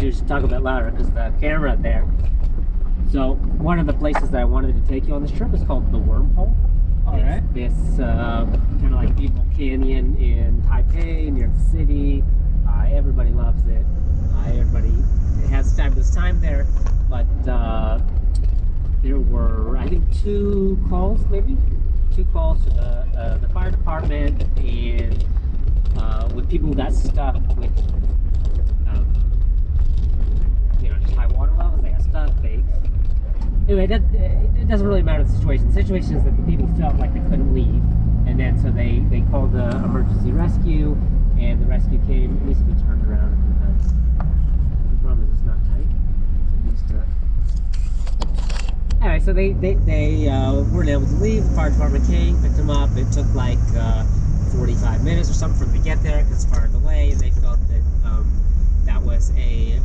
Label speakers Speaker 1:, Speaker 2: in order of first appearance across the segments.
Speaker 1: you should talk a bit louder because the camera there. So one of the places that I wanted to take you on this trip is called the Wormhole.
Speaker 2: All right.
Speaker 1: This kind of like evil canyon in Taipei, near the city. Everybody loves it. Everybody has a fabulous time there. But there were, I think, two calls to the fire department and with people who got stuck with, just high water levels. They got stuck. Anyway, it doesn't really matter the situation. The situation is that the people felt like they couldn't leave, and then so they called the emergency rescue, and the rescue came. It needs to be turned around because the problem is it's not tight. It needs to. Anyway, so they weren't able to leave. The fire department came, picked them up. It took like 45 minutes or something for them to get there because it's far away, and they felt that that was a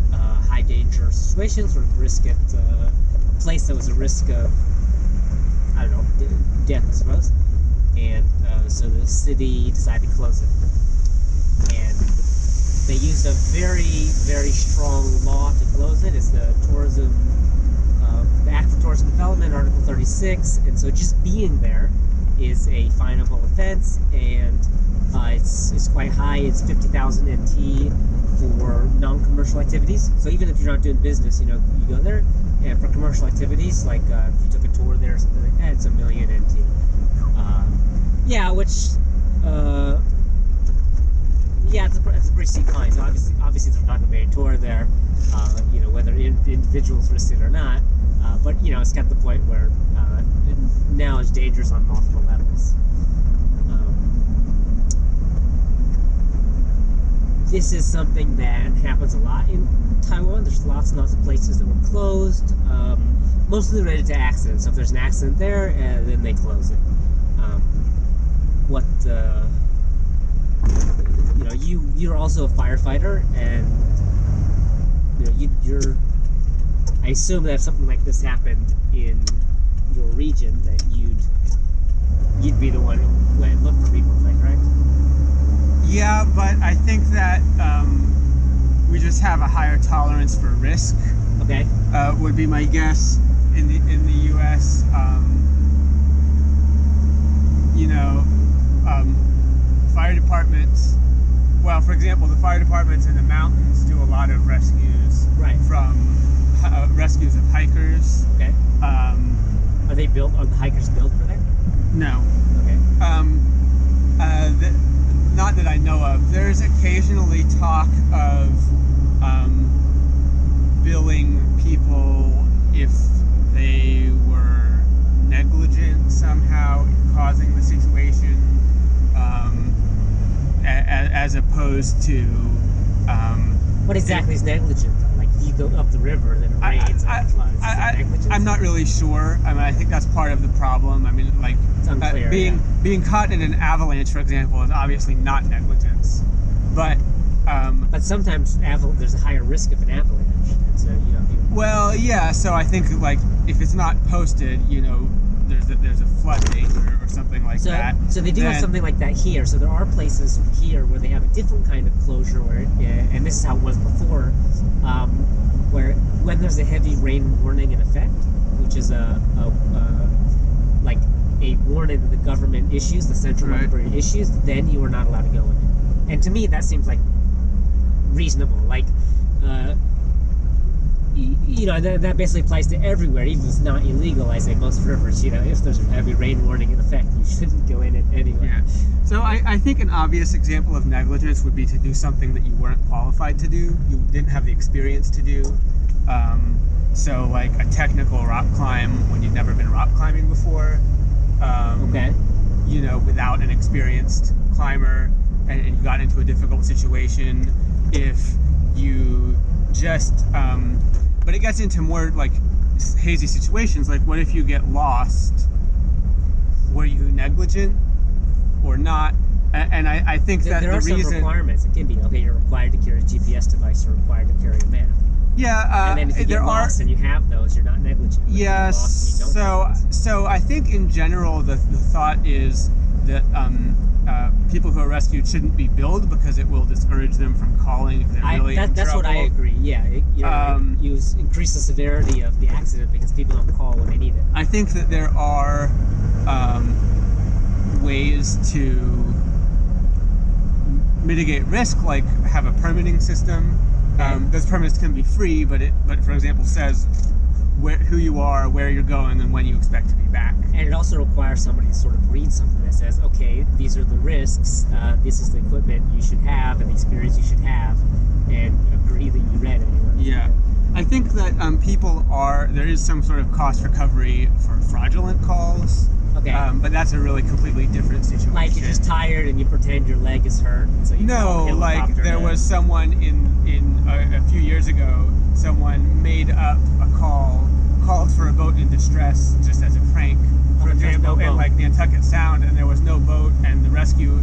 Speaker 1: high danger situation, sort of risk at a place that was a risk of, I don't know, death, I suppose. And so the city decided to close it. And they used a very, very strong law to close it. It's the Act for Tourism Development, Article 36. And so just being there is a finable offense, and it's quite high. It's 50,000 NT for non-commercial activities. So even if you're not doing business, you go there. And for commercial activities, like if you took a tour there or something like that, it's $1 million NT. It's a pretty steep fine. So obviously there's not going to be a tour there, whether individuals risk it or not. But it's got the point where now it's dangerous on multiple levels. This is something that happens a lot in Taiwan. There's lots and lots of places that were closed, mostly related to accidents. So if there's an accident there, then they close it. You're also a firefighter, and I assume that if something like this happened in your region, that you'd be the one who went and looked for people. Is that correct?
Speaker 2: Yeah, but I think that we just have a higher tolerance for risk.
Speaker 1: Okay.
Speaker 2: Would be my guess in the U.S. Fire departments. Well, for example, the fire departments in the mountains do a lot of rescues.
Speaker 1: Right.
Speaker 2: From rescues of hikers.
Speaker 1: Okay. Are they built? Are the hikers built for that?
Speaker 2: No.
Speaker 1: Okay.
Speaker 2: Not that I know of. There's occasionally talk of billing people if they were negligent somehow in causing the situation, as opposed to.
Speaker 1: What exactly is negligent, though? Like, if you go up the river and then it rains and it floods, is that negligence?
Speaker 2: I'm not really sure. I mean, I think that's part of the problem. I mean, like,
Speaker 1: it's unclear,
Speaker 2: being caught in an avalanche, for example, is obviously not negligence. But
Speaker 1: sometimes there's a higher risk of an avalanche. And so,
Speaker 2: well, yeah. So I think, like, if it's not posted, there's a flood danger or something like that.
Speaker 1: So they do have something like that here. So there are places here where they have a different kind of closure, and this is how it was before, where when there's a heavy rain warning in effect, which is a warning that the government issues, the central government issues, then you are not allowed to go in it. And to me, that seems like reasonable. Like, that basically applies to everywhere, even if it's not illegal. I say most rivers, if there's a heavy rain warning in effect, you shouldn't go in it anyway.
Speaker 2: Yeah. So I think an obvious example of negligence would be to do something that you weren't qualified to do, you didn't have the experience to do. So like a technical rock climb when you've never been rock climbing before.
Speaker 1: Okay.
Speaker 2: Without an experienced climber, and you got into a difficult situation. If you just but it gets into more like hazy situations, like what if you get lost? Were you negligent or not? And I think that
Speaker 1: there
Speaker 2: the
Speaker 1: are
Speaker 2: reason
Speaker 1: some requirements. It can be you're required to carry a GPS device, you're required to carry a map.
Speaker 2: Yeah,
Speaker 1: and then if you get lost and you have those, you're not negligent.
Speaker 2: Yes. So I think in general the thought is that people who are rescued shouldn't be billed because it will discourage them from calling if they're really in
Speaker 1: that's
Speaker 2: trouble.
Speaker 1: what I agree. Yeah, you increase the severity of the accident because people don't call when they need it.
Speaker 2: I think that there are ways to mitigate risk, like have a permitting system. Those permits can be free, but for example says who you are, where you're going, and when you expect to be back.
Speaker 1: And it also requires somebody to sort of read something that says, okay, these are the risks, this is the equipment you should have, and the experience you should have, and agree that you read it.
Speaker 2: Yeah. I think that there is some sort of cost recovery for fraudulent calls.
Speaker 1: Okay.
Speaker 2: But that's a really completely different situation.
Speaker 1: Like you're just tired and you pretend your leg is hurt, so you call a
Speaker 2: like
Speaker 1: helicopter
Speaker 2: there was someone in a few years ago, someone made up a called for a boat in distress just as a prank, for example, in like Nantucket Sound, and there was no boat, and the rescue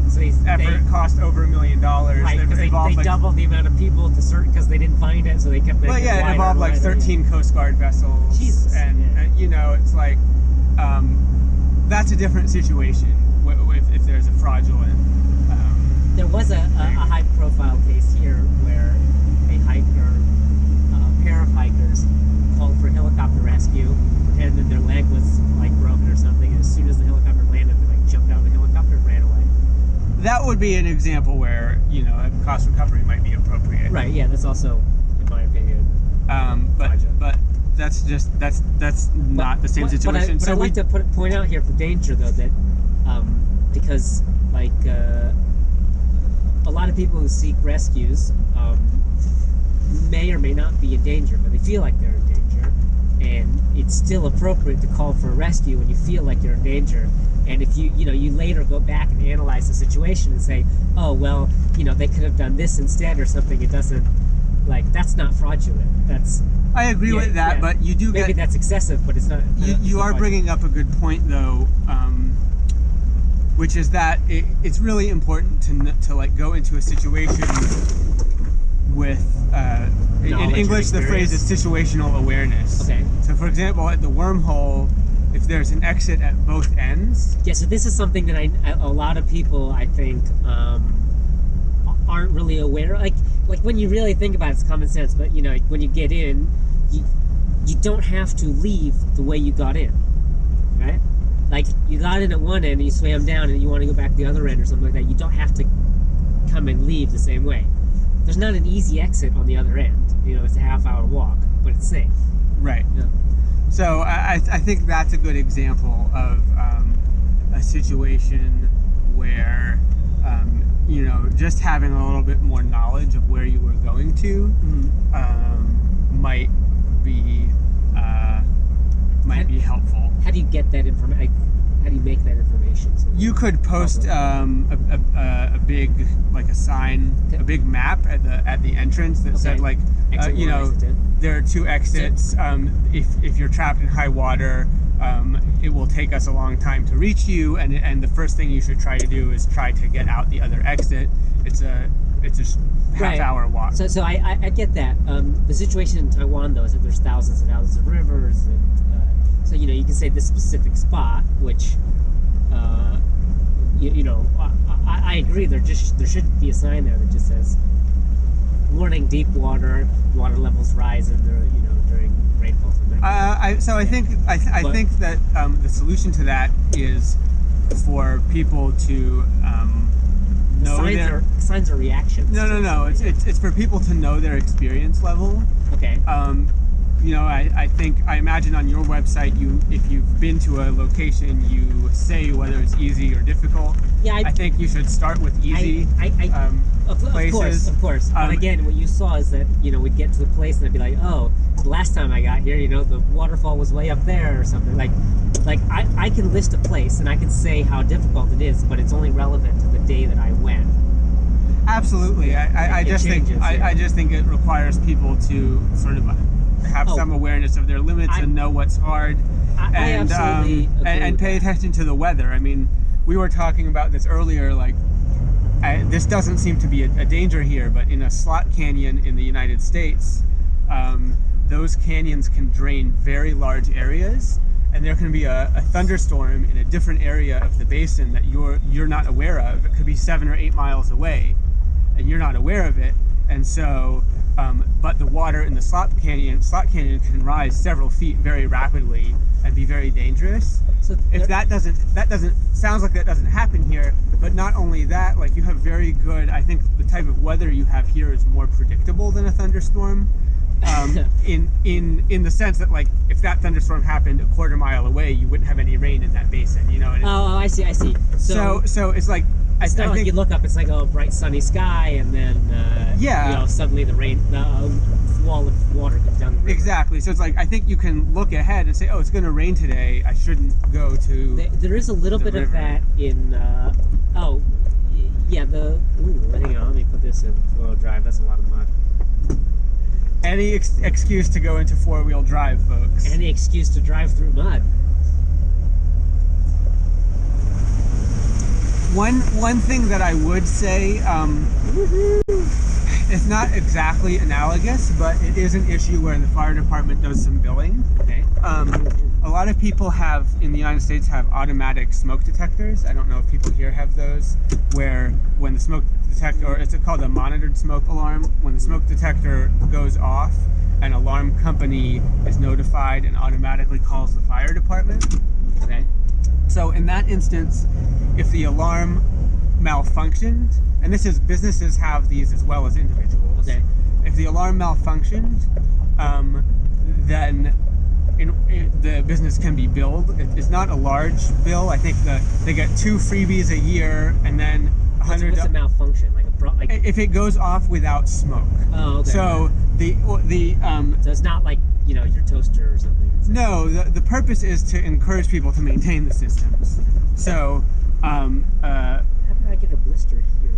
Speaker 2: effort cost over $1 million.
Speaker 1: Right, because they doubled the amount of people to search because they didn't find it, so they kept making it wider.
Speaker 2: Well, yeah, it involved like 13 Coast Guard vessels.
Speaker 1: Jesus.
Speaker 2: And it's like that's a different situation if there's a fraudulent.
Speaker 1: There was a high-profile case here where a pair of hikers called for helicopter rescue, and then their leg was like broken or something. And as soon as the helicopter landed, they like jumped out of the helicopter and ran away.
Speaker 2: That would be an example where a cost recovery might be appropriate.
Speaker 1: Right. Yeah. That's also, in my opinion.
Speaker 2: But that's not the same situation.
Speaker 1: But I'd like to point out here for danger though that because like a lot of people who seek rescues may or may not be in danger, but they feel like they're in danger, and it's still appropriate to call for a rescue when you feel like you're in danger. And if you later go back and analyze the situation and say, oh well, they could have done this instead or something, it doesn't, like, that's not fraudulent.
Speaker 2: I agree with that, but you do
Speaker 1: maybe that's excessive, but it's not.
Speaker 2: You are bringing up a good point though, which is that it's really important to like go into a situation with in English the phrase is situational awareness.
Speaker 1: Okay.
Speaker 2: So for example, at the Wormhole, if there's an exit at both ends.
Speaker 1: Yeah. So this is something that a lot of people I think aren't really aware. Like when you really think about it, it's common sense. But when you get in, you don't have to leave the way you got in, right? Like you got in at one end and you swam down and you want to go back to the other end or something like that. You don't have to come and leave the same way. There's not an easy exit on the other end. It's a half-hour walk, but it's safe.
Speaker 2: Right.
Speaker 1: Yeah.
Speaker 2: So I think that's a good example of a situation where just having a little bit more knowledge of where you were going to might be helpful. How
Speaker 1: do you get that information? How do you make that information?
Speaker 2: You could post a big, like a sign, a big map at the entrance that said like, there are two exits. If you're trapped in high water, it will take us a long time to reach you, and the first thing you should try to do is try to get out the other exit. It's a half-hour walk.
Speaker 1: So I get that. The situation in Taiwan though is that there's thousands and thousands of rivers, and so you can say this specific spot, which I agree. There should be a sign there that just says, "Warning: deep water. Water levels rise during rainfall."
Speaker 2: I think that the solution to that is for people to know
Speaker 1: signs are reactions.
Speaker 2: No. It's for people to know their experience level.
Speaker 1: Okay.
Speaker 2: I imagine on your website, if you've been to a location, you say whether it's easy or difficult.
Speaker 1: Yeah,
Speaker 2: I think you should start with easy places. Of course.
Speaker 1: But again, what you saw is that we'd get to the place and I'd be like, oh, the last time I got here, the waterfall was way up there or something. Like I can list a place and I can say how difficult it is, but it's only relevant to the day that I went.
Speaker 2: Absolutely. I just think it requires people to sort of have some awareness of their limits and know what's hard, and pay attention to the weather. I mean, we were talking about this earlier. Like, this doesn't seem to be a danger here, but in a slot canyon in the United States, those canyons can drain very large areas, and there can be a thunderstorm in a different area of the basin that you're not aware of. It could be 7 or 8 miles away, and you're not aware of it. And so, but the water in the slot canyon can rise several feet very rapidly and be very dangerous.
Speaker 1: So
Speaker 2: If that doesn't sounds like that doesn't happen here. But not only that, like, you have very good. I think the type of weather you have here is more predictable than a thunderstorm. In the sense that, like, if that thunderstorm happened a quarter mile away, you wouldn't have any rain in that basin, you know. And
Speaker 1: Oh, I see.
Speaker 2: so it's like
Speaker 1: it's not
Speaker 2: I
Speaker 1: like
Speaker 2: think
Speaker 1: you look up, it's like a bright sunny sky, and then suddenly the wall of water comes down the river.
Speaker 2: exactly. So it's like, I think you can look ahead and say, oh, it's going to rain today. I shouldn't go to.
Speaker 1: There is a little bit
Speaker 2: river.
Speaker 1: of that in. Hang on, let me put this in four-wheel drive. That's a lot of mud.
Speaker 2: Any excuse to go into four-wheel drive, folks.
Speaker 1: Any excuse to drive through mud.
Speaker 2: One thing that I would say, it's not exactly analogous, but it is an issue where the fire department does some billing.
Speaker 1: Okay.
Speaker 2: A lot of people in the United States have automatic smoke detectors. I don't know if people here have those, where when the smoke detector, or it's called a monitored smoke alarm, when the smoke detector goes off, an alarm company is notified and automatically calls the fire department.
Speaker 1: Okay.
Speaker 2: So in that instance, if the alarm malfunctioned, and businesses have these as well as individuals.
Speaker 1: Okay.
Speaker 2: If the alarm malfunctioned, then the business can be billed. It's not a large bill. I think they get 2 freebies a year, and then $100.
Speaker 1: What's a malfunction?
Speaker 2: If it goes off without smoke.
Speaker 1: Oh, okay.
Speaker 2: So
Speaker 1: So it's not like, your toaster or something.
Speaker 2: no, the purpose is to encourage people to maintain the systems. So
Speaker 1: How did I get a blister here?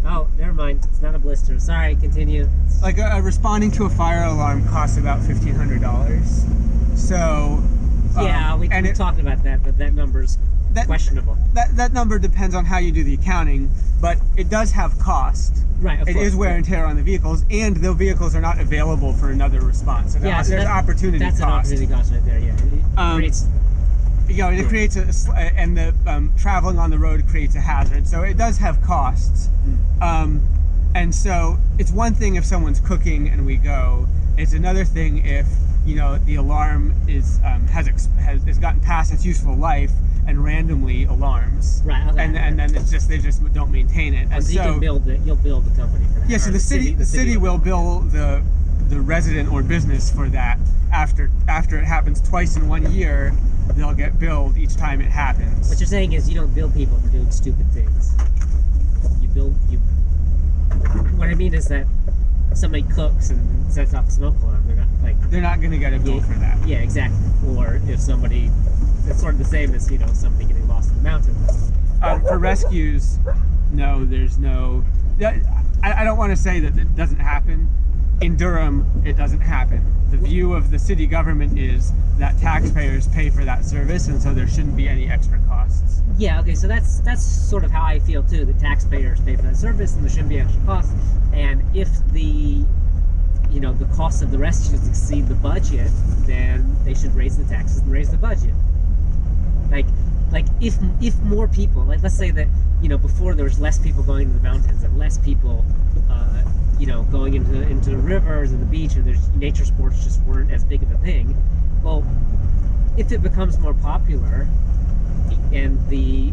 Speaker 1: Oh, never mind. It's not a blister. Sorry, continue.
Speaker 2: like responding to a fire alarm costs about $1,500. So
Speaker 1: Yeah, we talked about that, but that number's questionable.
Speaker 2: That number depends on how you do the accounting, but it does have cost.
Speaker 1: Right, of
Speaker 2: It
Speaker 1: course.
Speaker 2: is wear and tear on the vehicles, and the vehicles are not available for another response. So
Speaker 1: Yeah, so
Speaker 2: there's opportunity
Speaker 1: that's
Speaker 2: cost.
Speaker 1: An opportunity cost right there, yeah. It creates,
Speaker 2: It creates and the traveling on the road creates a hazard. So it does have costs. And so it's one thing if someone's cooking and we go. It's another thing if the alarm has gotten past its useful life and randomly alarms.
Speaker 1: Right. Okay.
Speaker 2: And then they just don't maintain it. And
Speaker 1: so you'll build the company for that.
Speaker 2: yeah. So
Speaker 1: or
Speaker 2: the city will bill the resident or business for that. After it happens twice in 1 year, they'll get billed each time it happens.
Speaker 1: What you're saying is you don't bill people for doing stupid things. What I mean is that if somebody cooks and sets off a smoke alarm,
Speaker 2: They're not going to get a bill for that.
Speaker 1: Yeah, exactly. Or if somebody, it's sort of the same as somebody getting lost in the mountains.
Speaker 2: For rescues, no, there's no. I don't want to say that it doesn't happen. In Durham, it doesn't happen. The view of the city government is that taxpayers pay for that service, and so there shouldn't be any extra costs.
Speaker 1: Yeah, okay, so that's sort of how I feel too. The taxpayers pay for that service, and there shouldn't be extra costs. And if the cost of the rescues exceed the budget, then they should raise the taxes and raise the budget. Like if more people, like let's say that before there was less people going to the mountains and less people going into the rivers and the beach, and there's nature sports just weren't as big of a thing. Well, if it becomes more popular and the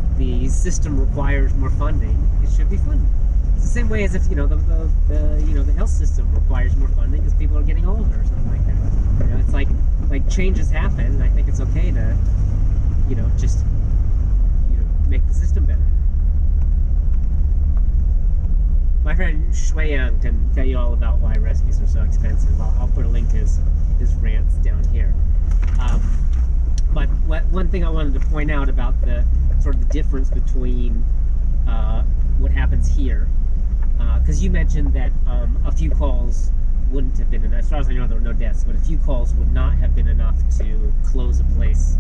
Speaker 1: system requires more funding, it should be funded. It's the same way as if the health system requires more funding because people are getting older or something like that. It's like changes happen, and I think it's okay to just make the system better. My friend Shueyang can tell you all about why rescues are so expensive. I'll put a link to his rants down here. But one thing I wanted to point out about the sort of the difference between what happens here, because you mentioned that a few calls wouldn't have been enough. As far as I know, there were no deaths, but a few calls would not have been enough to close a place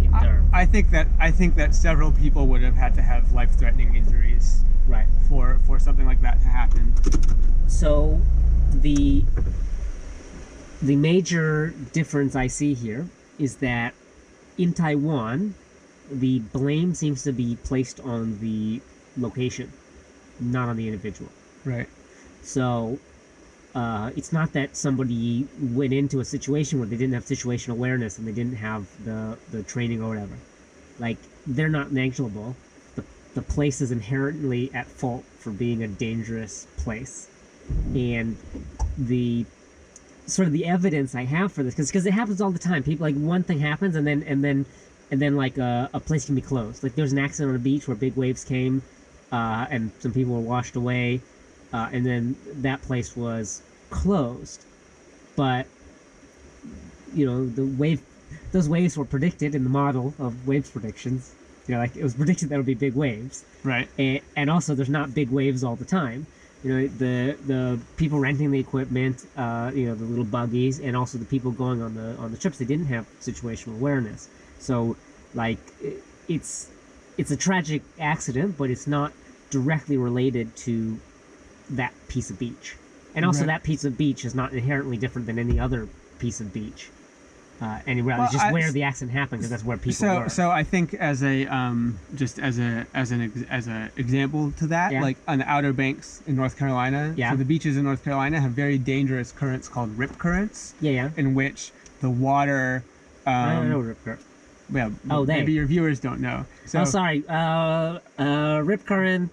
Speaker 1: in Durham.
Speaker 2: I think that several people would have had to have life-threatening injuries.
Speaker 1: Right.
Speaker 2: For something like that to happen.
Speaker 1: So the major difference I see here is that in Taiwan, the blame seems to be placed on the location, not on the individual.
Speaker 2: Right.
Speaker 1: So it's not that somebody went into a situation where they didn't have situational awareness and they didn't have the training or whatever. Like, they're not negligible. The place is inherently at fault for being a dangerous place. And the sort of the evidence I have for this, because it happens all the time. People, like, one thing happens and then like a place can be closed. Like, there was an accident on a beach where big waves came and some people were washed away, and then that place was closed. But those waves were predicted in the model of waves predictions. Like, it was predicted there would be big waves.
Speaker 2: Right.
Speaker 1: And also, there's not big waves all the time. The people renting the equipment, the little buggies, and also the people going on the trips, they didn't have situational awareness. So, like, it's a tragic accident, but it's not directly related to that piece of beach. And also,
Speaker 2: Right.
Speaker 1: that piece of beach is not inherently different than any other piece of beach. Anywhere,
Speaker 2: Well,
Speaker 1: it's just where the accident happened, because that's where people were.
Speaker 2: So I think as a just as an example to that,
Speaker 1: Yeah.
Speaker 2: like on the Outer Banks in North Carolina,
Speaker 1: Yeah.
Speaker 2: so the beaches in North Carolina have very dangerous currents called rip currents,
Speaker 1: Yeah.
Speaker 2: in which the water.
Speaker 1: I don't know Rip Current.
Speaker 2: Well,
Speaker 1: Oh,
Speaker 2: maybe your viewers don't know. So,
Speaker 1: Oh, sorry. Rip current,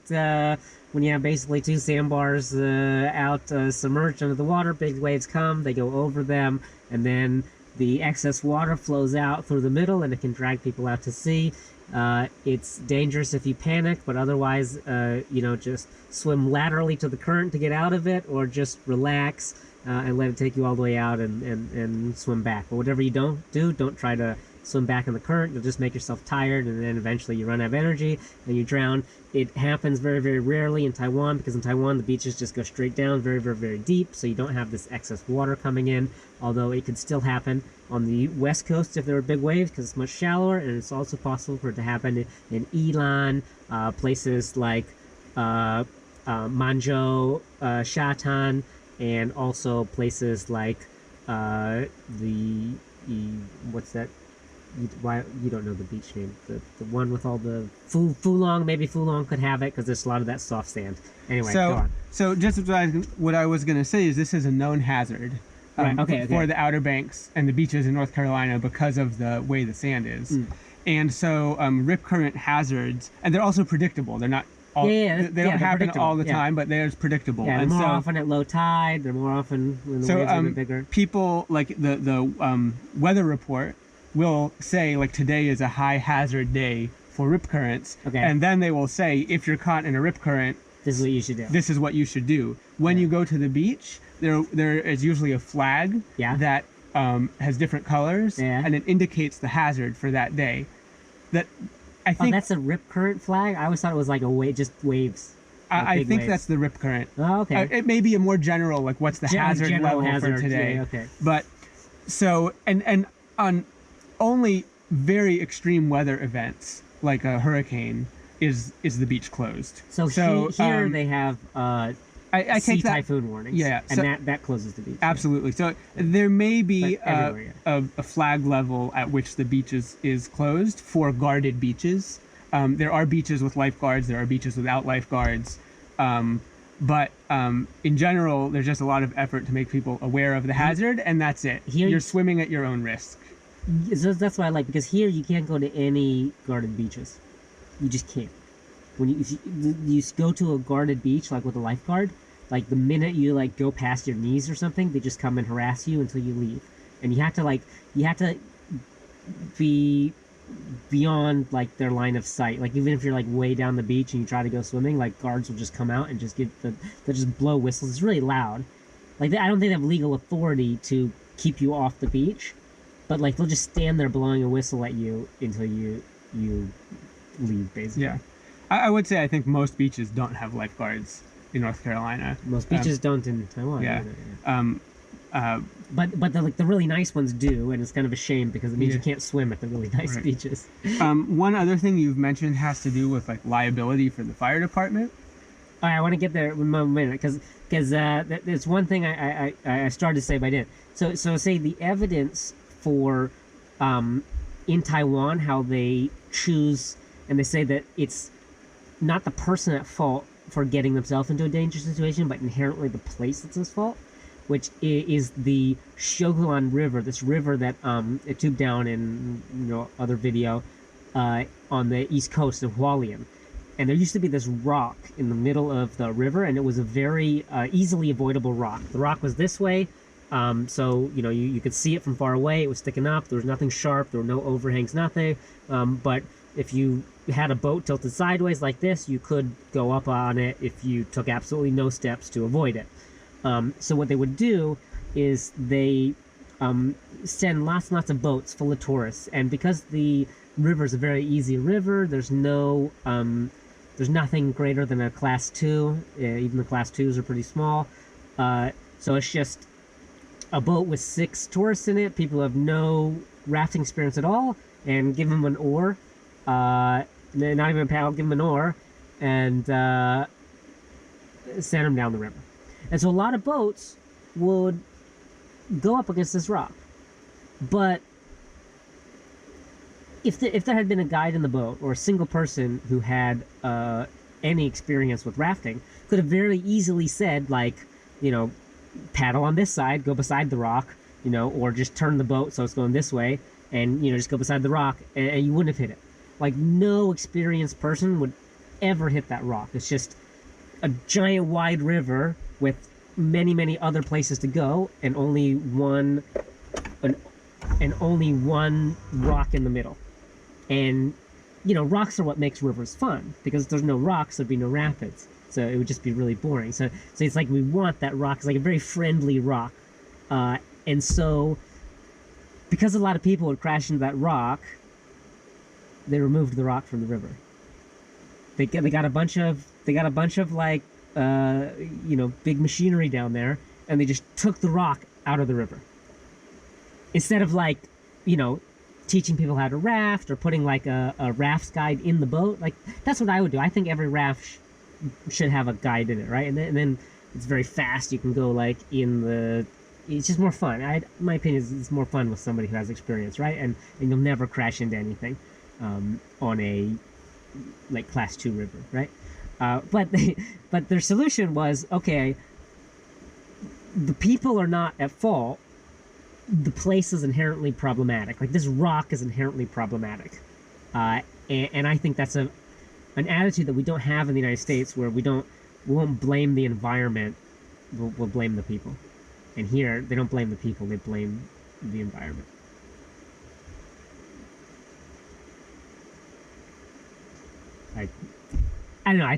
Speaker 1: when you have basically two sandbars out submerged under the water, big waves come, they go over them, and then the excess water flows out through the middle, and it can drag people out to sea. It's dangerous if you panic, but otherwise, just swim laterally to the current to get out of it, or just relax and let it take you all the way out and swim back. But whatever you don't try to swim back in the current. You'll just make yourself tired, and then eventually you run out of energy and you drown. It happens very, very rarely in Taiwan, because in Taiwan the beaches just go straight down very, very, very deep, so you don't have this excess water coming in, although it could still happen on the west coast if there were big waves, because it's much shallower, and it's also possible for it to happen in Yilan, places like Manzhou, Shatan, and also places like what's that? Why you don't know the beach name? The one with all the Fulong. Maybe Fulong could have it, because there's a lot of that soft sand. Anyway, go on.
Speaker 2: So just what I was going to say is this is a known hazard
Speaker 1: Right, okay.
Speaker 2: for the Outer Banks and the beaches in North Carolina because of the way the sand is. And so rip current hazards, and they're also predictable. They're not all, they don't happen all the time, but they're predictable.
Speaker 1: Yeah, they're
Speaker 2: and
Speaker 1: more
Speaker 2: so,
Speaker 1: often at low tide. They're more often when the waves are a bit bigger.
Speaker 2: People, like the weather report will say, like, today is a high hazard day for rip currents.
Speaker 1: Okay.
Speaker 2: And then they will say, if you're caught in a rip current,
Speaker 1: This is what you should do.
Speaker 2: this is what you should do. When you go to the beach, there is usually a flag that has different colors, and it indicates the hazard for that day. That I think
Speaker 1: that's a rip current flag? I always thought it was like just waves.
Speaker 2: I think
Speaker 1: waves.
Speaker 2: that's the rip current.
Speaker 1: Oh, okay.
Speaker 2: It may be a more general, like, what's the hazard
Speaker 1: general
Speaker 2: level
Speaker 1: hazard,
Speaker 2: for today.
Speaker 1: yeah, okay.
Speaker 2: But so and on only very extreme weather events like a hurricane is the beach closed.
Speaker 1: So here they have
Speaker 2: I
Speaker 1: sea
Speaker 2: take that,
Speaker 1: typhoon warnings.
Speaker 2: Yeah,
Speaker 1: and
Speaker 2: so,
Speaker 1: that closes the beach.
Speaker 2: absolutely. So there may be
Speaker 1: But everywhere,
Speaker 2: a flag level at which the beach is closed for guarded beaches. There are beaches with lifeguards. There are beaches without lifeguards. But in general, there's just a lot of effort to make people aware of the hazard, and that's it. You're swimming at your own risk.
Speaker 1: So that's why I like, because here you can't go to any guarded beaches. You just can't. If you go to a guarded beach, like with a lifeguard, like the minute you like go past your knees or something, they just come and harass you until you leave. And you have to be beyond like their line of sight. Like, even if you're like way down the beach and you try to go swimming, like guards will just come out and just they'll just blow whistles. It's really loud. Like, I don't think they have legal authority to keep you off the beach, but like they'll just stand there blowing a whistle at you until you leave, basically.
Speaker 2: Yeah. I would say I think most beaches don't have lifeguards in North Carolina.
Speaker 1: Most beaches don't in Taiwan.
Speaker 2: Yeah.
Speaker 1: But the really nice ones do, and it's kind of a shame because it means you can't swim at the really nice beaches.
Speaker 2: One other thing you've mentioned has to do with like liability for the fire department.
Speaker 1: All right, I want to get there in a minute because there's one thing I started to say, but I didn't. So say the evidence for in Taiwan, how they choose, and they say that it's not the person at fault for getting themselves into a dangerous situation, but inherently the place that's at fault, which is the Shoguan River, this river that it tubed down in other video on the east coast of Hualien. And there used to be this rock in the middle of the river, and it was a very easily avoidable rock. The rock was this way, so you could see it from far away. It was sticking up. There was nothing sharp. There were no overhangs, nothing. But if you had a boat tilted sideways like this, you could go up on it if you took absolutely no steps to avoid it. So what they would do is they send lots and lots of boats full of tourists, and because the river is a very easy river, there's nothing greater than a class 2. Even the class 2s are pretty small. So it's just a boat with 6 tourists in it, people who have no rafting experience at all, and give them an oar. Not even a paddle, give them an oar, and send them down the river. And so a lot of boats would go up against this rock. But if there had been a guide in the boat, or a single person who had any experience with rafting, could have very easily said, like, paddle on this side, go beside the rock, or just turn the boat so it's going this way, and, just go beside the rock, and you wouldn't have hit it. Like, no experienced person would ever hit that rock. It's just a giant wide river with many, many other places to go, and only one rock in the middle. And rocks are what makes rivers fun, because if there's no rocks, there'd be no rapids, so it would just be really boring. So it's like we want that rock. It's like a very friendly rock, and so because a lot of people would crash into that rock, they removed the rock from the river. They got a bunch of like big machinery down there, and they just took the rock out of the river. Instead of like teaching people how to raft, or putting like a raft guide in the boat. Like, that's what I would do. I think every raft should have a guide in it, right? And then it's very fast. You can go like it's just more fun. My opinion is it's more fun with somebody who has experience, right? And you'll never crash into anything on a like class 2 river, right? But their solution was, okay, the people are not at fault. The place is inherently problematic. Like, this rock is inherently problematic, and I think that's an attitude that we don't have in the United States, where we won't blame the environment. We'll blame the people. And here, they don't blame the people; they blame the environment. I don't know. I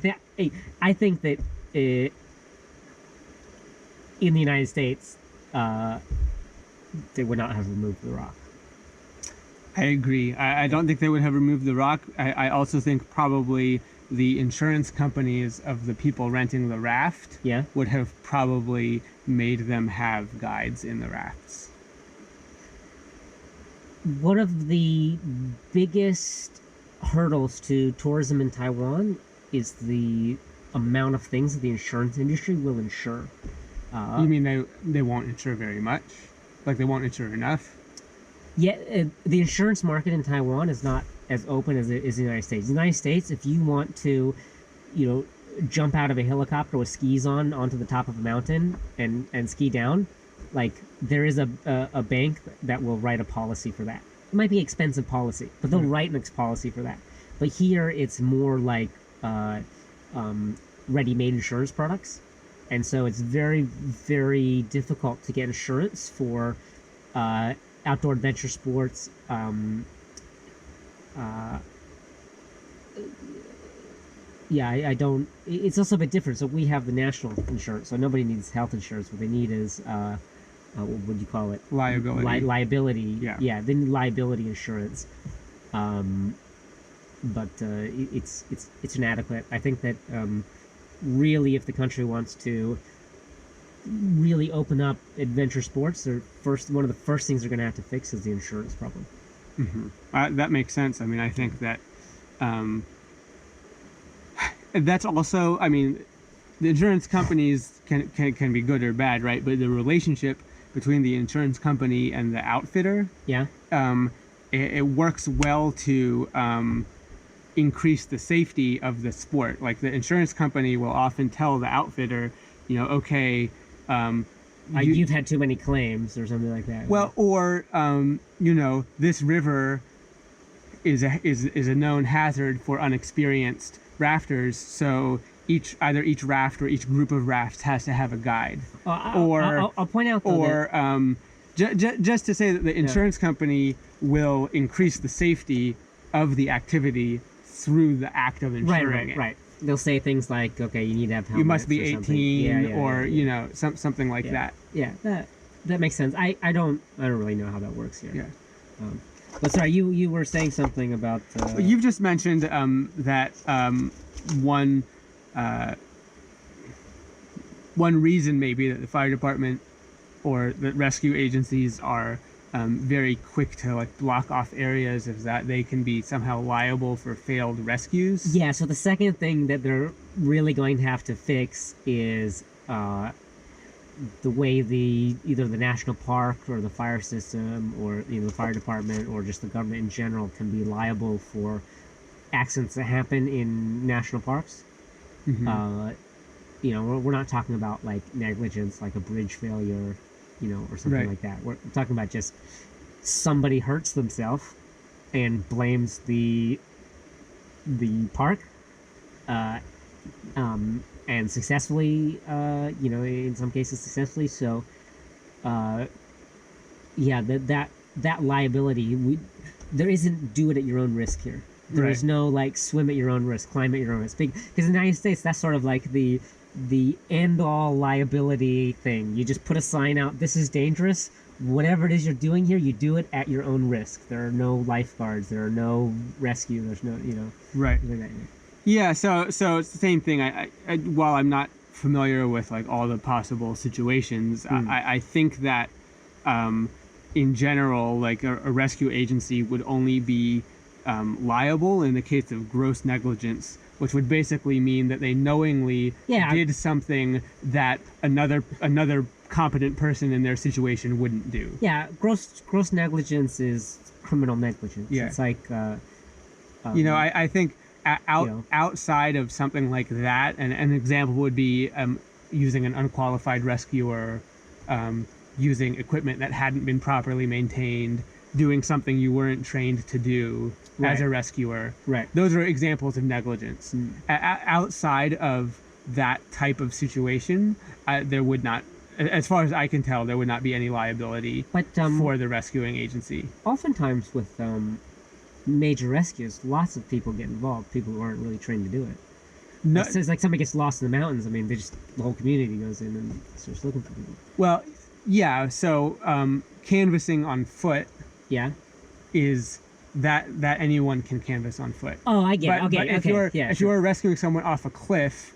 Speaker 1: think that in the United States, they would not have removed the rock.
Speaker 2: I agree. I don't think they would have removed the rock. I also think probably the insurance companies of the people renting the raft would have probably made them have guides in the rafts.
Speaker 1: One of the biggest hurdles to tourism in Taiwan is the amount of things that the insurance industry will insure.
Speaker 2: You mean they won't insure very much? Like, they won't insure enough?
Speaker 1: Yeah, the insurance market in Taiwan is not as open as it is in the United States. In the United States, if you want to, jump out of a helicopter with skis onto the top of a mountain and ski down, like, there is a bank that will write a policy for that. It might be an expensive policy, but they'll write an policy for that. But here, it's more like ready-made insurance products. And so it's very, very difficult to get insurance for outdoor adventure sports. I don't. It's also a bit different. So we have the national insurance, so nobody needs health insurance. What they need is what would you call it?
Speaker 2: Liability.
Speaker 1: Liability.
Speaker 2: Yeah.
Speaker 1: They need liability insurance. But it's inadequate. I think that really, if the country wants to really open up adventure sports, one of the first things they're going to have to fix is the insurance problem.
Speaker 2: Mm-hmm. That makes sense. I mean, I think that that's also, I mean, the insurance companies can be good or bad, right? But the relationship between the insurance company and the outfitter, it works well to increase the safety of the sport. Like the insurance company will often tell the outfitter, okay,
Speaker 1: you've had too many claims or something like that.
Speaker 2: Well, or this river is a known hazard for unexperienced rafters, so either each raft or each group of rafts has to have a guide.
Speaker 1: I'll point out though,
Speaker 2: or just to say that the insurance company will increase the safety of the activity through the act of insuring it.
Speaker 1: Right. They'll say things like, okay, you need to have helmets.
Speaker 2: You must be 18,
Speaker 1: or
Speaker 2: something like that.
Speaker 1: Yeah, that makes sense. I don't really know how that works here.
Speaker 2: Yeah.
Speaker 1: But sorry, you were saying something about.
Speaker 2: You've just mentioned that one reason maybe that the fire department or the rescue agencies are very quick to like block off areas is that they can be somehow liable for failed rescues.
Speaker 1: Yeah, so the second thing that they're really going to have to fix is the way either the national park or the fire system or the fire department or just the government in general can be liable for accidents that happen in national parks. Mm-hmm. We're not talking about like negligence, like a bridge failure, or something like that. We're talking about just somebody hurts themselves and blames the park, and successfully, in some cases successfully. So, that liability, there isn't do it at your own risk here. There is no like swim at your own risk, climb at your own risk. Because in the United States, that's sort of like the end-all liability thing. You just put a sign out, this is dangerous. Whatever it is you're doing here, you do it at your own risk. There are no lifeguards. There are no rescue. There's no,
Speaker 2: Right. Yeah, so it's the same thing. I while I'm not familiar with like all the possible situations, I think that in general, like a rescue agency would only be liable in the case of gross negligence, which would basically mean that they knowingly did something that another competent person in their situation wouldn't do.
Speaker 1: Yeah, gross negligence is criminal negligence.
Speaker 2: Yeah.
Speaker 1: It's like
Speaker 2: I think outside of something like that, and an example would be using an unqualified rescuer, using equipment that hadn't been properly maintained, doing something you weren't trained to do as a rescuer.
Speaker 1: Right.
Speaker 2: Those are examples of negligence. Outside of that type of situation, there would not, as far as I can tell, there would not be any liability for the rescuing agency.
Speaker 1: Oftentimes with major rescues, lots of people get involved, people who aren't really trained to do it. No, it's like somebody gets lost in the mountains. I mean, the whole community goes in and starts looking for people.
Speaker 2: Well, yeah, so canvassing on foot is that anyone can canvass on foot.
Speaker 1: Oh, I get it.
Speaker 2: But if you're rescuing someone off a cliff,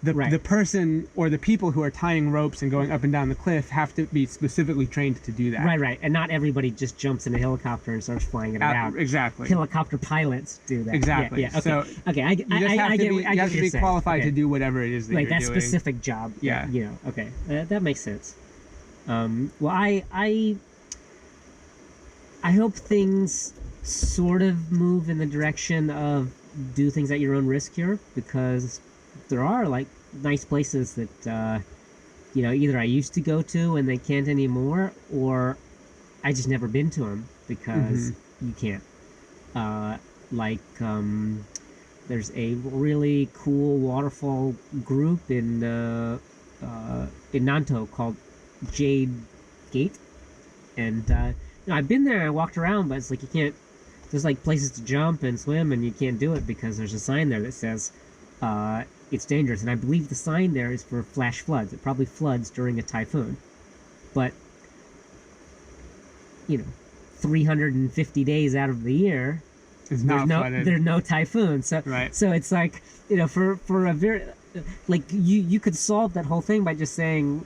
Speaker 2: the person or the people who are tying ropes and going up and down the cliff have to be specifically trained to do that.
Speaker 1: Right. And not everybody just jumps in a helicopter and starts flying it around.
Speaker 2: Exactly.
Speaker 1: Helicopter pilots do that.
Speaker 2: Exactly.
Speaker 1: Yeah. Okay.
Speaker 2: So
Speaker 1: I get
Speaker 2: you have to be qualified to do whatever it is that you're doing.
Speaker 1: Like that specific job.
Speaker 2: Yeah.
Speaker 1: Okay. That makes sense. Well, I hope things sort of move in the direction of do things at your own risk here, because there are like nice places that either I used to go to and they can't anymore, or I just never been to them because you can't. There's a really cool waterfall group in Nantou called Jade Gate, and I've been there and I walked around, but it's like you can't. There's like places to jump and swim, and you can't do it because there's a sign there that says it's dangerous. And I believe the sign there is for flash floods. It probably floods during a typhoon, but 350 days out of the year, there's no typhoon. So so it's like for a very like you could solve that whole thing by just saying,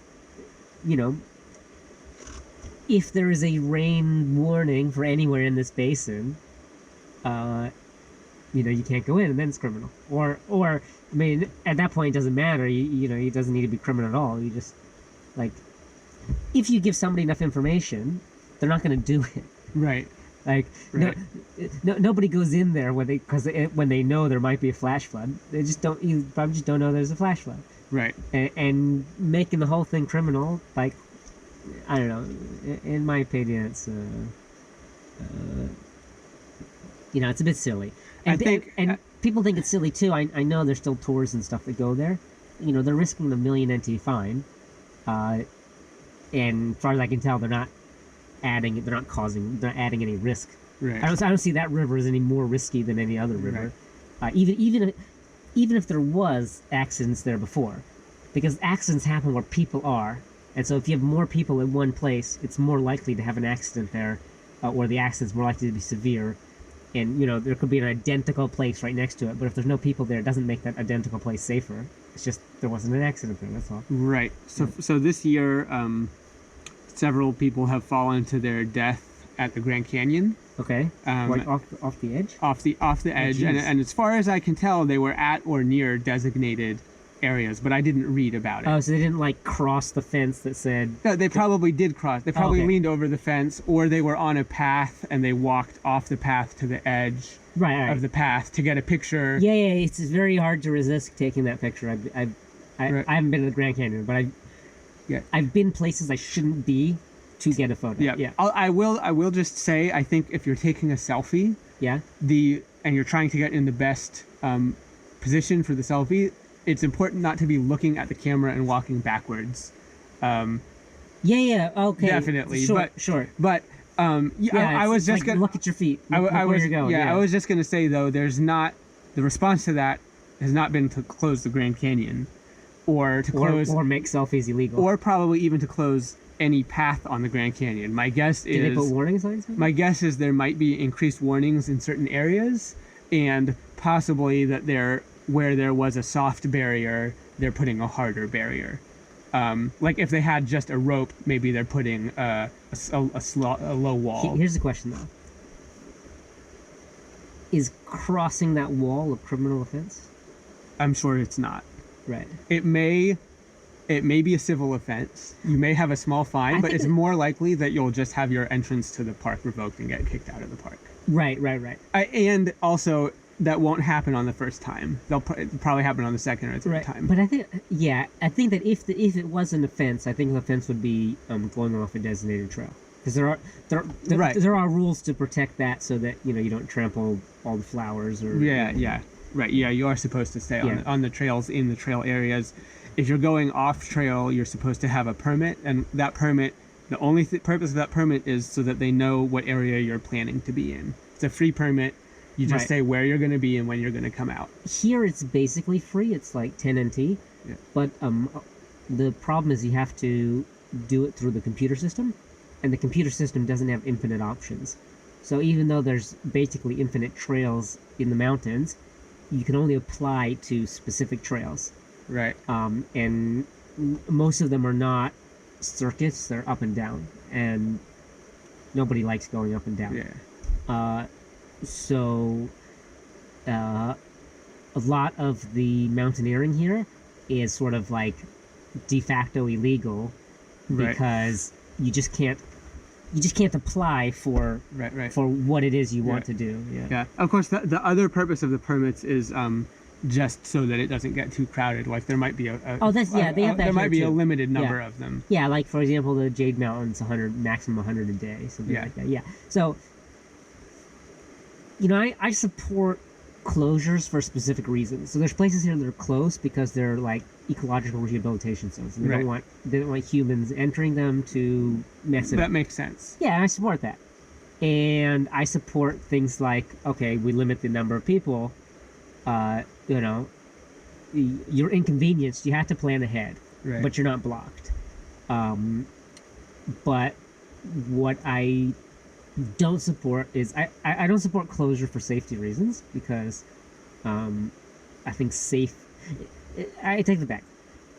Speaker 1: if there is a rain warning for anywhere in this basin, you can't go in, and then it's criminal. Or I mean, at that point, it doesn't matter. It doesn't need to be criminal at all. You just if you give somebody enough information, they're not going to do it.
Speaker 2: Right.
Speaker 1: Like
Speaker 2: Right.
Speaker 1: nobody goes in there when they know there might be a flash flood. They just don't. You probably just don't know there's a flash flood.
Speaker 2: Right.
Speaker 1: And making the whole thing criminal, like, I don't know. In my opinion, it's it's a bit silly. And, people think it's silly too. I know there's still tours and stuff that go there. They're risking the $1 million NT fine, and as far as I can tell, they're not adding any risk.
Speaker 2: Right.
Speaker 1: I don't see that river as any more risky than any other river. Right. Even if there was accidents there before, because accidents happen where people are, and so if you have more people in one place, it's more likely to have an accident there, or the accident's more likely to be severe. And there could be an identical place right next to it, but if there's no people there, it doesn't make that identical place safer. It's just there wasn't an accident there. That's all.
Speaker 2: Right. So this year, several people have fallen to their death at the Grand Canyon.
Speaker 1: Okay. Like off the edge.
Speaker 2: Off the edge, and as far as I can tell, they were at or near designated areas, but I didn't read about it.
Speaker 1: Oh, so they didn't cross the fence that said...
Speaker 2: No, they probably did cross. They probably leaned over the fence, or they were on a path and they walked off the path to the edge of the path to get a picture.
Speaker 1: Yeah, it's very hard to resist taking that picture. I haven't been to the Grand Canyon, but I've been places I shouldn't be to get a photo. Yeah.
Speaker 2: I will just say, I think if you're taking a selfie, and you're trying to get in the best position for the selfie, it's important not to be looking at the camera and walking backwards. Okay. Definitely.
Speaker 1: Sure.
Speaker 2: But I was just gonna
Speaker 1: look at your feet. Look where you're going.
Speaker 2: I was just gonna say though, the response to that has not been to close the Grand Canyon, or
Speaker 1: make selfies illegal,
Speaker 2: or probably even to close any path on the Grand Canyon. My guess is...
Speaker 1: Did they put warning signs?
Speaker 2: My guess is there might be increased warnings in certain areas, and possibly that where there was a soft barrier, they're putting a harder barrier. Like if they had just a rope, maybe they're putting a low wall.
Speaker 1: Here's the question though: is crossing that wall a criminal offense?
Speaker 2: I'm sure it's not.
Speaker 1: Right.
Speaker 2: It may be a civil offense. You may have a small fine, but it's more likely that you'll just have your entrance to the park revoked and get kicked out of the park.
Speaker 1: Right.
Speaker 2: And also, that won't happen on the first time. It'll probably happen on the second or third time.
Speaker 1: But I think that if it was an offense, I think the offense would be going off a designated trail, because there are rules to protect that, so that you don't trample all the flowers or
Speaker 2: Right. Yeah, you are supposed to stay on the trails, in the trail areas. If you're going off trail, you're supposed to have a permit, and that permit, the only purpose of that permit is so that they know what area you're planning to be in. It's a free permit. You just say where you're going to be and when you're going to come out.
Speaker 1: Here it's basically free. It's like 10 NT. Yeah. But the problem is you have to do it through the computer system, and the computer system doesn't have infinite options. So even though there's basically infinite trails in the mountains, you can only apply to specific trails.
Speaker 2: Right.
Speaker 1: And most of them are not circuits, they're up and down, and nobody likes going up and down.
Speaker 2: Yeah.
Speaker 1: So a lot of the mountaineering here is sort of like de facto illegal, because you just can't apply for for what it is you want to do.
Speaker 2: Yeah. Of course, the other purpose of the permits is just so that it doesn't get too crowded. Like there might be they have that. There might be a limited number of them.
Speaker 1: Yeah, like for example, the Jade Mountain's 100, maximum 100 a day, something like that. Yeah. So I support closures for specific reasons. So there's places here that are close because they're like ecological rehabilitation zones. And they don't want humans entering them to mess it up.
Speaker 2: That makes sense.
Speaker 1: Yeah, I support that. And I support things like, okay, we limit the number of people. You're inconvenienced. You have to plan ahead, but you're not blocked. But what I don't support is I don't support closure for safety reasons, because I think I take it back.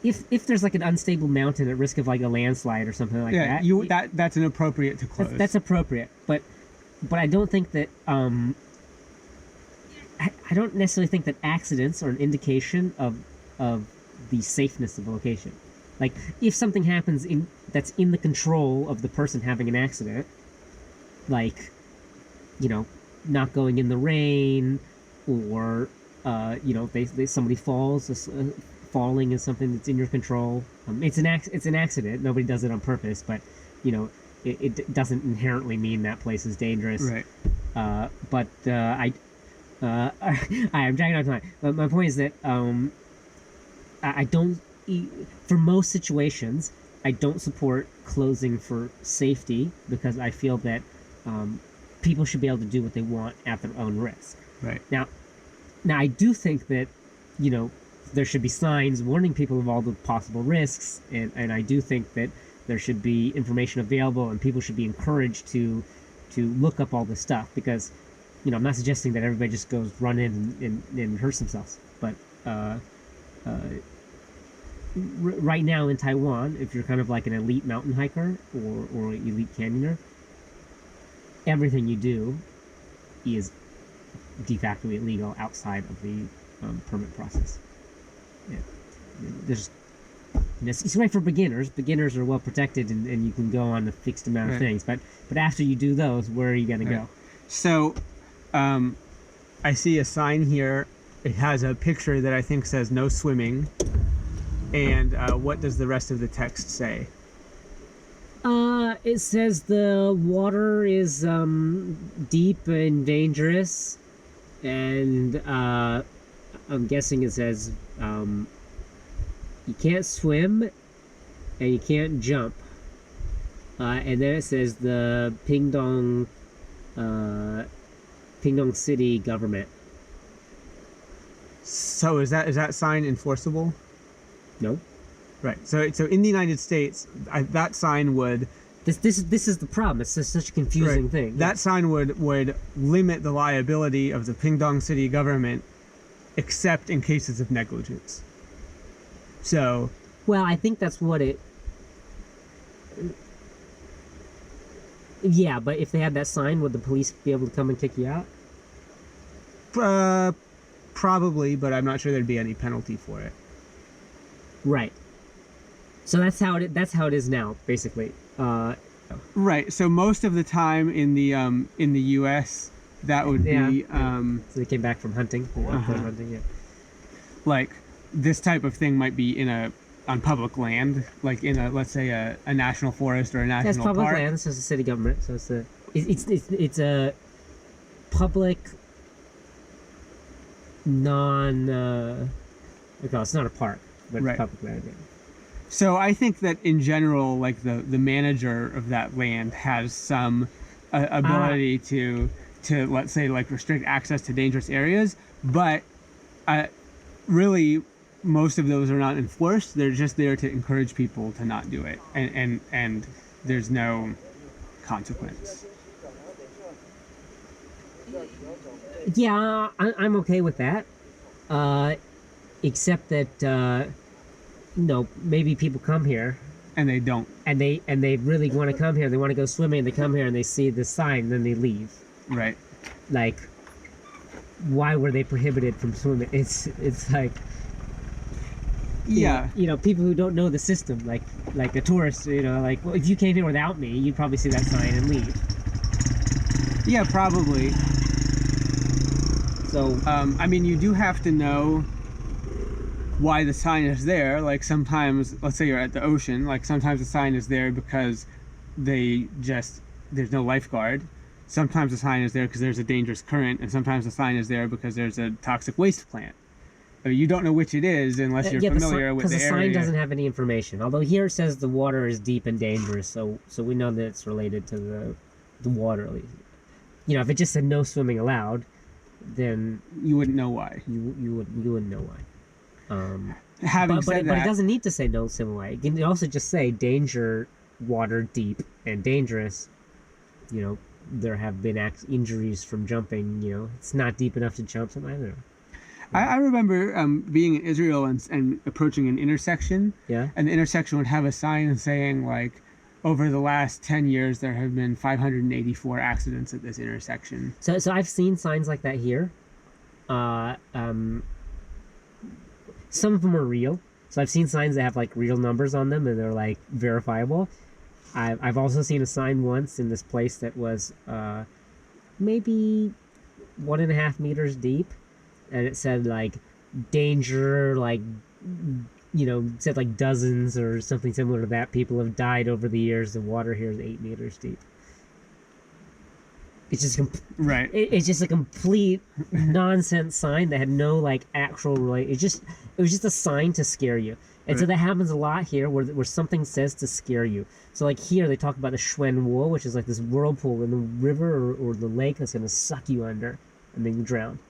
Speaker 1: If there's like an unstable mountain at risk of like a landslide or something like that,
Speaker 2: that's inappropriate to close.
Speaker 1: That's appropriate, but I don't think that I don't necessarily think that accidents are an indication of the safeness of the location. Like if something happens that's in the control of the person having an accident, like not going in the rain, or they somebody falls. Falling is something that's in your control. It's an accident. Nobody does it on purpose, but it doesn't inherently mean that place is dangerous.
Speaker 2: Right.
Speaker 1: I'm dragging on time. But my point is that I don't. For most situations, I don't support closing for safety, because I feel that people should be able to do what they want at their own risk.
Speaker 2: Right.
Speaker 1: Now I do think that there should be signs warning people of all the possible risks, and I do think that there should be information available, and people should be encouraged to look up all this stuff, because I'm not suggesting that everybody just goes run in and hurts themselves, but right now in Taiwan, if you're kind of like an elite mountain hiker or elite canyoner, everything you do is de facto illegal outside of the permit process. Yeah. It's right for beginners. Beginners are well protected, and you can go on a fixed amount of things. But after you do those, where are you going to go?
Speaker 2: So, I see a sign here. It has a picture that I think says no swimming. And what does the rest of the text say?
Speaker 1: It says the water is deep and dangerous, and I'm guessing it says you can't swim and you can't jump. And then it says the Pingdong City government.
Speaker 2: So is that sign enforceable?
Speaker 1: No.
Speaker 2: Right. So in the United States, that sign would.
Speaker 1: This is the problem. It's just such a confusing thing.
Speaker 2: That sign would limit the liability of the Pingdong City government, except in cases of negligence. So.
Speaker 1: Well, I think that's what it. Yeah, but if they had that sign, would the police be able to come and kick you out?
Speaker 2: Probably, but I'm not sure there'd be any penalty for it.
Speaker 1: Right. So that's how it is now, basically.
Speaker 2: Right. So most of the time in the U.S., that would be.
Speaker 1: So they came back from hunting. Hunting, yeah.
Speaker 2: Like this type of thing might be on public land, like in let's say a national forest or a national park.
Speaker 1: That's public land. So it's the city government. So it's a public it's not a park, but it's public land. Yeah.
Speaker 2: So I think that in general, like the manager of that land has some ability to let's say like restrict access to dangerous areas, but really most of those are not enforced. They're just there to encourage people to not do it, and there's no consequence.
Speaker 1: Yeah, I'm okay with that, except that maybe people come here
Speaker 2: and they don't,
Speaker 1: and they really want to come here. They want to go swimming, and they come here and they see the sign, and then they leave. Right. Like, why were they prohibited from swimming? It's like, people who don't know the system, like a tourist, like, well, if you came here without me, you'd probably see that sign and leave.
Speaker 2: Yeah, probably.
Speaker 1: So,
Speaker 2: I mean, you do have to know why the sign is there. Like sometimes, let's say you're at the ocean, like sometimes the sign is there because there's no lifeguard. Sometimes the sign is there because there's a dangerous current, and sometimes the sign is there because there's a toxic waste plant. I mean, you don't know which it is unless you're familiar with the area. Because the sign doesn't
Speaker 1: have any information. Although here it says the water is deep and dangerous, so we know that it's related to the water. If it just said no swimming allowed, then
Speaker 2: you wouldn't know why.
Speaker 1: You wouldn't know why.
Speaker 2: Having said that,
Speaker 1: but it doesn't need to say no swimming allowed. It can also just say danger, water deep and dangerous. There have been injuries from jumping. It's not deep enough to jump. Something I don't know.
Speaker 2: I remember being in Israel and approaching an intersection.
Speaker 1: Yeah.
Speaker 2: And the intersection would have a sign saying like, over the last 10 years, there have been 584 accidents at this intersection.
Speaker 1: So I've seen signs like that here. Some of them are real. So I've seen signs that have like real numbers on them and they're like verifiable. I've also seen a sign once in this place that was maybe 1.5 meters deep, and it said like danger, like, you know, said like dozens or something similar to that. People have died over the years. The water here is 8 meters deep. It's just
Speaker 2: right.
Speaker 1: It's just a complete nonsense sign that had no like actual it was just a sign to scare you. And so that happens a lot here where something says to scare you. So like here they talk about the Wormhole, which is like this whirlpool in the river or the lake that's gonna suck you under and then you drown.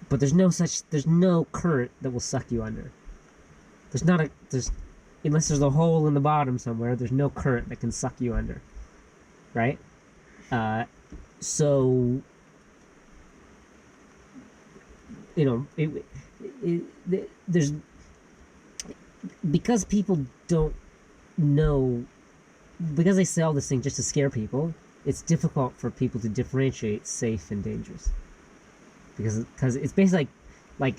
Speaker 1: But there's no current that will suck you under. Unless there's a hole in the bottom somewhere, there's no current that can suck you under. Right? So, you know, there's, because people don't know, because they sell this thing just to scare people, it's difficult for people to differentiate safe and dangerous. Because it's basically like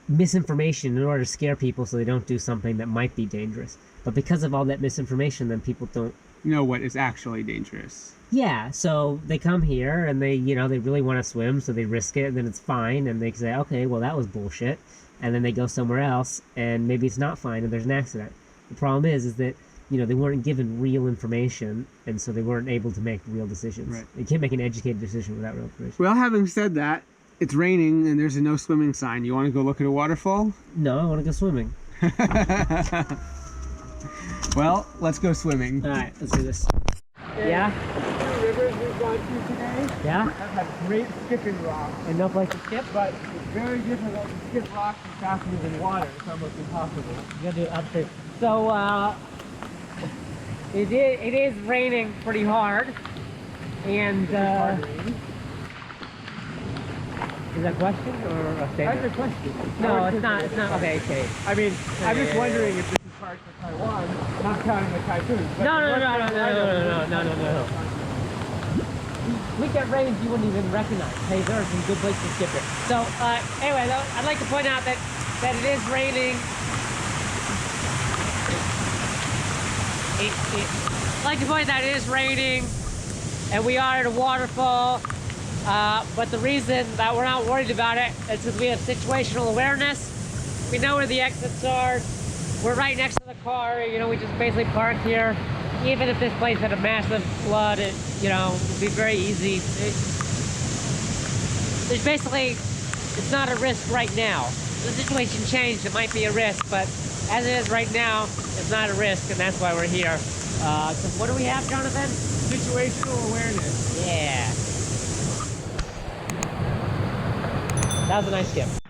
Speaker 1: misinformation in order to scare people so they don't do something that might be dangerous. But because of all that misinformation, then people don't
Speaker 2: know what is actually dangerous.
Speaker 1: Yeah, so they come here and they really want to swim, so they risk it, and then it's fine, and they say, okay, well, that was bullshit. And then they go somewhere else, and maybe it's not fine, and there's an accident. The problem is that, they weren't given real information, and so they weren't able to make real decisions.
Speaker 2: Right.
Speaker 1: You can't make an educated decision without real information.
Speaker 2: Well, having said that, it's raining, and there's a no swimming sign. You want to go look at a waterfall?
Speaker 1: No, I want to go swimming.
Speaker 2: Well, let's go swimming.
Speaker 1: All right, let's do this. Yeah?
Speaker 2: The rivers we've gone through today
Speaker 1: Yeah?
Speaker 2: have had great skipping rocks,
Speaker 1: And no place to skip?
Speaker 2: but it's very difficult to skip rocks in fast moving water. It's almost impossible.
Speaker 1: You gotta do it upstream. So, it is raining pretty hard. And, is that a question or a statement?
Speaker 2: That's a question.
Speaker 1: No, it's not. Okay.
Speaker 2: I mean, I'm just
Speaker 1: yeah,
Speaker 2: wondering if this is hard for Taiwan, not counting the typhoons. but
Speaker 1: No.
Speaker 2: No.
Speaker 1: We get rains you wouldn't even recognize. Hey, there are some good places to skip here. So, anyway, though, I'd like to point out that it is raining. I'd like to point out it is raining, and we are at a waterfall. But the reason that we're not worried about it is because we have situational awareness. We know where the exits are. We're right next to the car. We just basically park here. Even if this place had a massive flood, it would be very easy. It's not a risk right now. If the situation changed, it might be a risk, but as it is right now, it's not a risk, and that's why we're here. So what do we have, Jonathan?
Speaker 2: Situational awareness.
Speaker 1: Yeah. That was a nice skip.